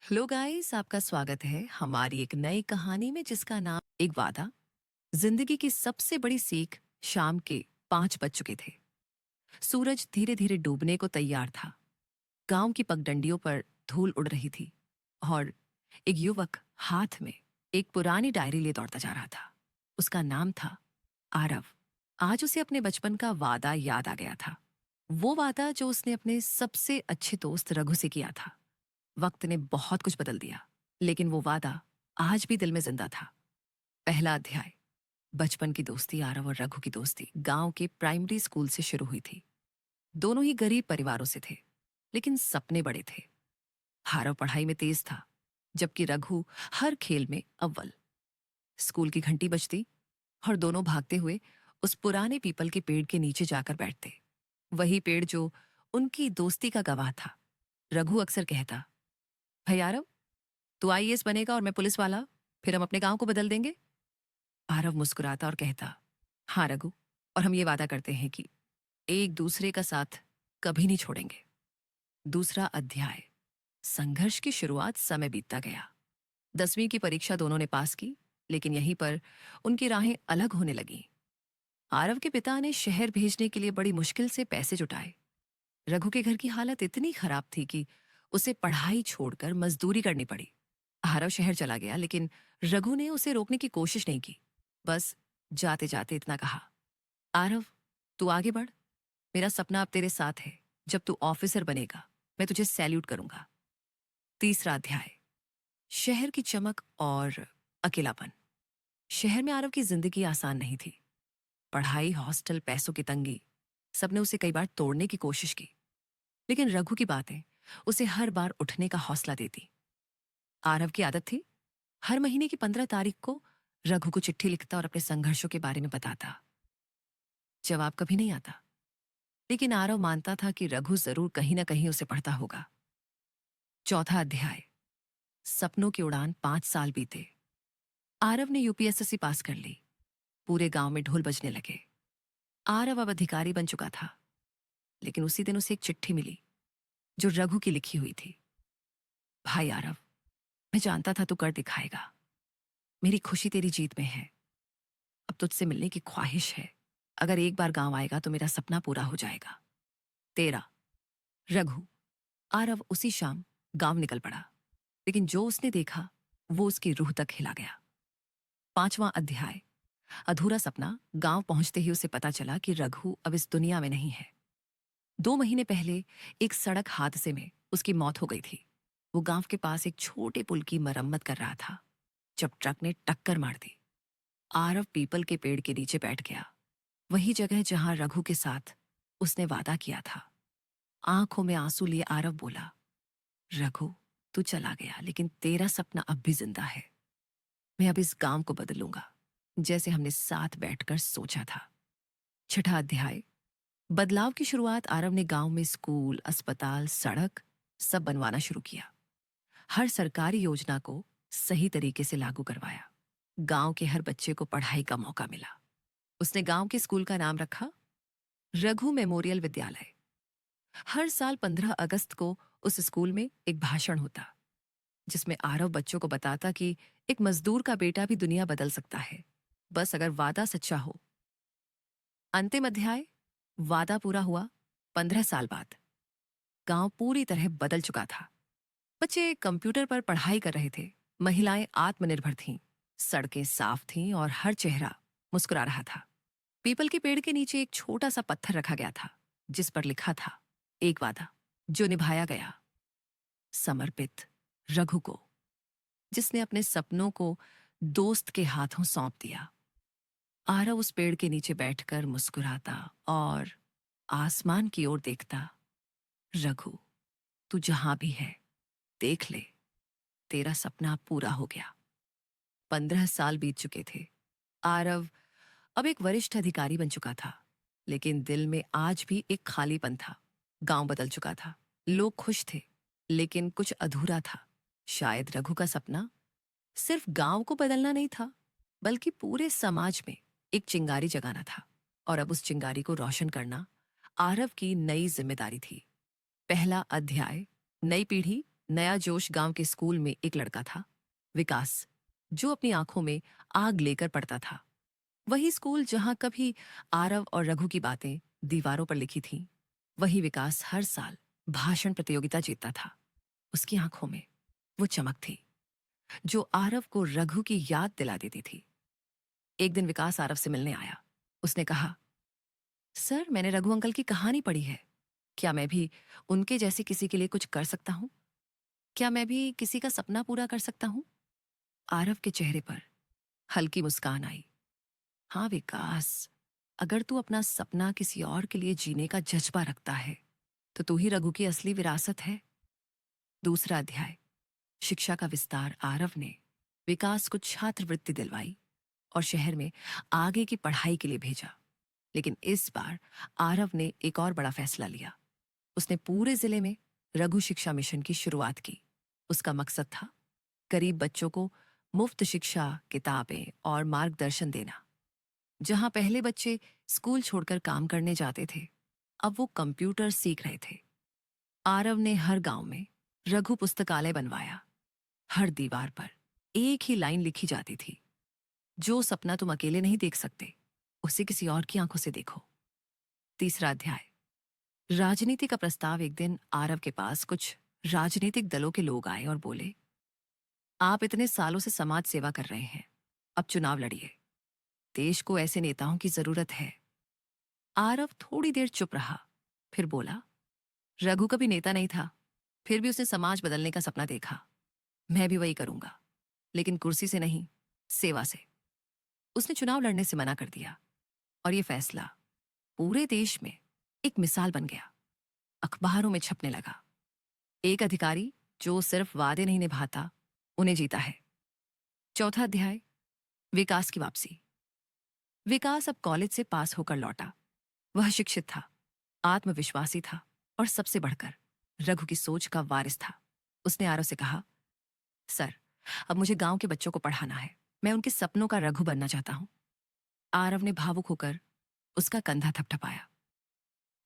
Hello guys, आपका स्वागत है हमारी एक नई कहानी में जिसका नाम एक वादा। जिंदगी की सबसे बड़ी सीख। शाम के 5 बज चुके थे। सूरज धीरे धीरे डूबने को तैयार था। गांव की पगडंडियों पर धूल उड़ रही थी और एक युवक हाथ में एक पुरानी डायरी लिए दौड़ता जा रहा था। उसका नाम था आरव। आज उसे अपने बचपन का वादा याद आ गया था। वो वादा जो उसने अपने सबसे अच्छे दोस्त रघु से किया था। वक्त ने बहुत कुछ बदल दिया, लेकिन वो वादा आज भी दिल में जिंदा था। पहला अध्याय। बचपन की दोस्ती। आरव और रघु की दोस्ती गांव के प्राइमरी स्कूल से शुरू हुई थी। दोनों ही गरीब परिवारों से थे, लेकिन सपने बड़े थे। आरव पढ़ाई में तेज था, जबकि रघु हर खेल में अव्वल। स्कूल की घंटी बजती और दोनों भागते हुए उस पुराने पीपल के पेड़ के नीचे जाकर बैठते। वही पेड़ जो उनकी दोस्ती का गवाह था। रघु अक्सर कहता, भाई आरव, तू आईएएस बनेगा और मैं पुलिस वाला, फिर हम अपने गांव को बदल देंगे। आरव मुस्कुराता और कहता, हाँ रघु, और हम ये वादा करते हैं कि एक दूसरे का साथ कभी नहीं छोड़ेंगे। दूसरा अध्याय। संघर्ष की शुरुआत। समय बीतता गया। 10वीं की परीक्षा दोनों ने पास की, लेकिन यहीं पर उनकी राहें अलग होने लगीं। आरव के पिता ने शहर भेजने के लिए बड़ी मुश्किल से पैसे जुटाए। रघु के घर की हालत इतनी खराब थी कि उसे पढ़ाई छोड़कर मजदूरी करनी पड़ी। आरव शहर चला गया, लेकिन रघु ने उसे रोकने की कोशिश नहीं की। बस जाते जाते इतना कहा, आरव, तू आगे बढ़। मेरा सपना अब तेरे साथ है। जब तू ऑफिसर बनेगा, मैं तुझे सैल्यूट करूंगा। तीसरा अध्याय। शहर की चमक और अकेलापन। शहर में आरव की जिंदगी आसान नहीं थी। पढ़ाई, हॉस्टल, पैसों की तंगी, सबने उसे कई बार तोड़ने की कोशिश की, लेकिन रघु की बातें उसे हर बार उठने का हौसला देती। आरव की आदत थी, हर महीने की 15 तारीख को रघु को चिट्ठी लिखता और अपने संघर्षों के बारे में बताता। जवाब कभी नहीं आता, लेकिन आरव मानता था कि रघु जरूर कहीं ना कहीं उसे पढ़ता होगा। चौथा अध्याय। सपनों की उड़ान। 5 साल बीते। आरव ने यूपीएसएससी पास कर ली। पूरे गांव में ढोल बजने लगे। आरव अब अधिकारी बन चुका था, लेकिन उसी दिन उसे एक चिट्ठी मिली जो रघु की लिखी हुई थी। भाई आरव, मैं जानता था तू कर दिखाएगा। मेरी खुशी तेरी जीत में है। अब तुझसे मिलने की ख्वाहिश है। अगर एक बार गांव आएगा तो मेरा सपना पूरा हो जाएगा। तेरा रघु। आरव उसी शाम गांव निकल पड़ा, लेकिन जो उसने देखा वो उसकी रूह तक हिला गया। पांचवां अध्याय। अधूरा सपना। गांव पहुंचते ही उसे पता चला कि रघु अब इस दुनिया में नहीं है। 2 महीने पहले एक सड़क हादसे में उसकी मौत हो गई थी। वो गांव के पास एक छोटे पुल की मरम्मत कर रहा था जब ट्रक ने टक्कर मार दी। आरव पीपल के पेड़ के नीचे बैठ गया, वही जगह जहां रघु के साथ उसने वादा किया था। आंखों में आंसू लिए आरव बोला, रघु, तू चला गया, लेकिन तेरा सपना अब भी जिंदा है। मैं अब इस गांव को बदलूंगा, जैसे हमने साथ बैठकर सोचा था। छठा अध्याय। बदलाव की शुरुआत। आरव ने गांव में स्कूल, अस्पताल, सड़क सब बनवाना शुरू किया। हर सरकारी योजना को सही तरीके से लागू करवाया। गांव के हर बच्चे को पढ़ाई का मौका मिला। उसने गांव के स्कूल का नाम रखा रघु मेमोरियल विद्यालय। हर साल 15 अगस्त को उस स्कूल में एक भाषण होता, जिसमें आरव बच्चों को बताता कि एक मजदूर का बेटा भी दुनिया बदल सकता है, बस अगर वादा सच्चा हो। अंतिम अध्याय। वादा पूरा हुआ। 15 साल बाद गांव पूरी तरह बदल चुका था। बच्चे कंप्यूटर पर पढ़ाई कर रहे थे। महिलाएं आत्मनिर्भर थीं। सड़कें साफ थीं और हर चेहरा मुस्कुरा रहा था। पीपल के पेड़ के नीचे एक छोटा सा पत्थर रखा गया था, जिस पर लिखा था, एक वादा जो निभाया गया। समर्पित रघु को, जिसने अपने सपनों को दोस्त के हाथों सौंप दिया। आरव उस पेड़ के नीचे बैठकर मुस्कुराता और आसमान की ओर देखता। रघु, तू जहां भी है, देख ले, तेरा सपना पूरा हो गया। 15 साल बीत चुके थे। आरव अब एक वरिष्ठ अधिकारी बन चुका था, लेकिन दिल में आज भी एक खालीपन था। गांव बदल चुका था। लोग खुश थे, लेकिन कुछ अधूरा था। शायद रघु का सपना सिर्फ गांव को बदलना नहीं था, बल्कि पूरे समाज में एक चिंगारी जगाना था। और अब उस चिंगारी को रोशन करना आरव की नई जिम्मेदारी थी। पहला अध्याय। नई पीढ़ी, नया जोश गांव के स्कूल में एक लड़का था, विकास, जो अपनी आंखों में आग लेकर पढ़ता था। वही स्कूल जहां कभी आरव और रघु की बातें दीवारों पर लिखी थीं, वही विकास हर साल भाषण प्रतियोगिता जीतता था। उसकी आंखों में वो चमक थी जो आरव को रघु की याद दिला देती थी। एक दिन विकास आरव से मिलने आया। उसने कहा, सर, मैंने रघु अंकल की कहानी पढ़ी है। क्या मैं भी उनके जैसे किसी के लिए कुछ कर सकता हूं? क्या मैं भी किसी का सपना पूरा कर सकता हूं? आरव के चेहरे पर हल्की मुस्कान आई। हाँ विकास, अगर तू अपना सपना किसी और के लिए जीने का जज्बा रखता है तो तू ही रघु की असली विरासत है। दूसरा अध्याय, शिक्षा का विस्तार। आरव ने विकास को छात्रवृत्ति दिलवाई और शहर में आगे की पढ़ाई के लिए भेजा। लेकिन इस बार आरव ने एक और बड़ा फैसला लिया। उसने पूरे जिले में रघु शिक्षा मिशन की शुरुआत की। उसका मकसद था गरीब बच्चों को मुफ्त शिक्षा, किताबें और मार्गदर्शन देना। जहां पहले बच्चे स्कूल छोड़कर काम करने जाते थे, अब वो कंप्यूटर सीख रहे थे। आरव ने हर गांव में रघु पुस्तकालय बनवाया। हर दीवार पर एक ही लाइन लिखी जाती थी, जो सपना तुम अकेले नहीं देख सकते, उसे किसी और की आंखों से देखो। तीसरा अध्याय, राजनीति का प्रस्ताव। एक दिन आरव के पास कुछ राजनीतिक दलों के लोग आए और बोले, आप इतने सालों से समाज सेवा कर रहे हैं, अब चुनाव लड़िए। देश को ऐसे नेताओं की जरूरत है। आरव थोड़ी देर चुप रहा, फिर बोला, रघु कभी नेता नहीं था, फिर भी उसने समाज बदलने का सपना देखा। मैं भी वही करूंगा, लेकिन कुर्सी से नहीं, सेवा से। उसने चुनाव लड़ने से मना कर दिया और यह फैसला पूरे देश में एक मिसाल बन गया। अखबारों में छपने लगा, एक अधिकारी जो सिर्फ वादे नहीं निभाता, उन्हें जीता है। चौथा अध्याय, विकास की वापसी। विकास अब कॉलेज से पास होकर लौटा। वह शिक्षित था, आत्मविश्वासी था और सबसे बढ़कर रघु की सोच का वारिस था। उसने आरव से कहा, सर, अब मुझे गांव के बच्चों को पढ़ाना है। मैं उनके सपनों का रघु बनना चाहता हूं। आरव ने भावुक होकर उसका कंधा थपथपाया।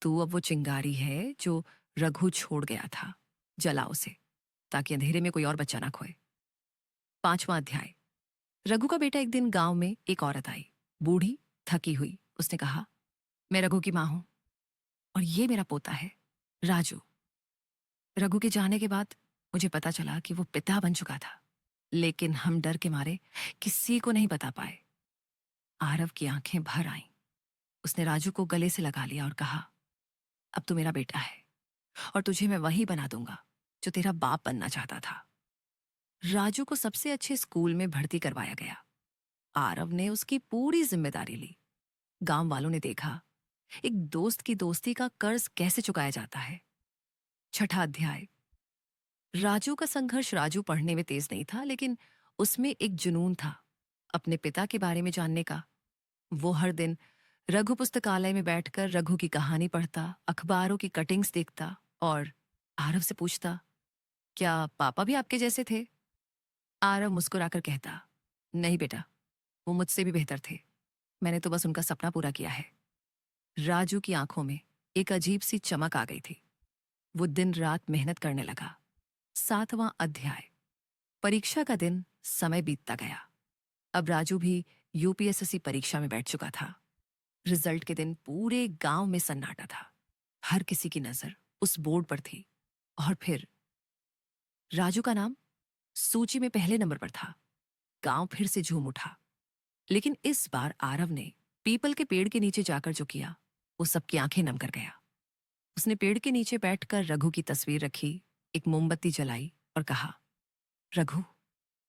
तू अब वो चिंगारी है जो रघु छोड़ गया था। जला उसे, ताकि अंधेरे में कोई और बच्चा ना खोए। पांचवां अध्याय, रघु का बेटा। एक दिन गांव में एक औरत आई, बूढ़ी, थकी हुई। उसने कहा, मैं रघु की मां हूं और ये मेरा पोता है, राजू। रघु के जाने के बाद मुझे पता चला कि वो पिता बन चुका था, लेकिन हम डर के मारे किसी को नहीं बता पाए। आरव की आंखें भर आईं। उसने राजू को गले से लगा लिया और कहा, अब तू मेरा बेटा है और तुझे मैं वही बना दूंगा जो तेरा बाप बनना चाहता था। राजू को सबसे अच्छे स्कूल में भर्ती करवाया गया। आरव ने उसकी पूरी जिम्मेदारी ली। गांव वालों ने देखा एक दोस्त की दोस्ती का कर्ज कैसे चुकाया जाता है। छठा अध्याय, राजू का संघर्ष। राजू पढ़ने में तेज नहीं था, लेकिन उसमें एक जुनून था अपने पिता के बारे में जानने का। वो हर दिन रघु पुस्तकालय में बैठकर रघु की कहानी पढ़ता, अखबारों की कटिंग्स देखता और आरव से पूछता, क्या पापा भी आपके जैसे थे? आरव मुस्कुराकर कहता, नहीं बेटा, वो मुझसे भी बेहतर थे। मैंने तो बस उनका सपना पूरा किया है। राजू की आंखों में एक अजीब सी चमक आ गई थी। वो दिन रात मेहनत करने लगा। सातवां अध्याय, परीक्षा का दिन। समय बीतता गया। अब राजू भी यूपीएसएससी परीक्षा में बैठ चुका था। रिजल्ट के दिन पूरे गांव में सन्नाटा था। हर किसी की नजर उस बोर्ड पर थी और फिर राजू का नाम सूची में पहले नंबर पर था। गांव फिर से झूम उठा। लेकिन इस बार आरव ने पीपल के पेड़ के नीचे जाकर जो किया, वो सबकी आंखें नम कर गया। उसने पेड़ के नीचे बैठकर रघु की तस्वीर रखी, एक मोमबत्ती जलाई और कहा, रघु,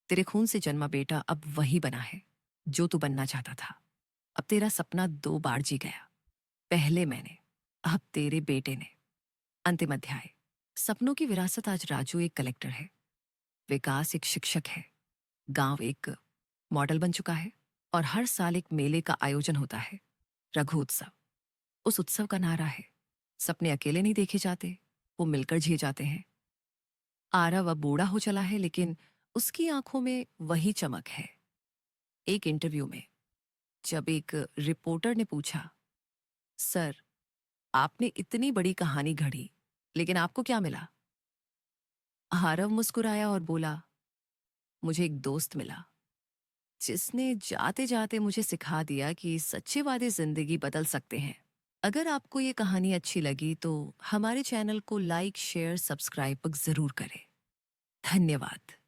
तेरे खून से जन्मा बेटा अब वही बना है जो तू बनना चाहता था। अब तेरा सपना 2 बार जी गया, पहले मैंने, अब तेरे बेटे ने। अंतिम अध्याय, सपनों की विरासत। आज राजू एक कलेक्टर है, विकास एक शिक्षक है, गांव एक मॉडल बन चुका है और हर साल एक मेले का आयोजन होता है, रघु उत्सव। उस उत्सव का नारा है, सपने अकेले नहीं देखे जाते, वो मिलकर जिए जाते हैं। आरव अब बूढ़ा हो चला है, लेकिन उसकी आंखों में वही चमक है। एक इंटरव्यू में जब एक रिपोर्टर ने पूछा, सर, आपने इतनी बड़ी कहानी घड़ी, लेकिन आपको क्या मिला? आरव मुस्कुराया और बोला, मुझे एक दोस्त मिला जिसने जाते जाते मुझे सिखा दिया कि सच्चे वादे जिंदगी बदल सकते हैं। अगर आपको ये कहानी अच्छी लगी तो हमारे चैनल को लाइक, शेयर, सब्सक्राइब जरूर करें। धन्यवाद।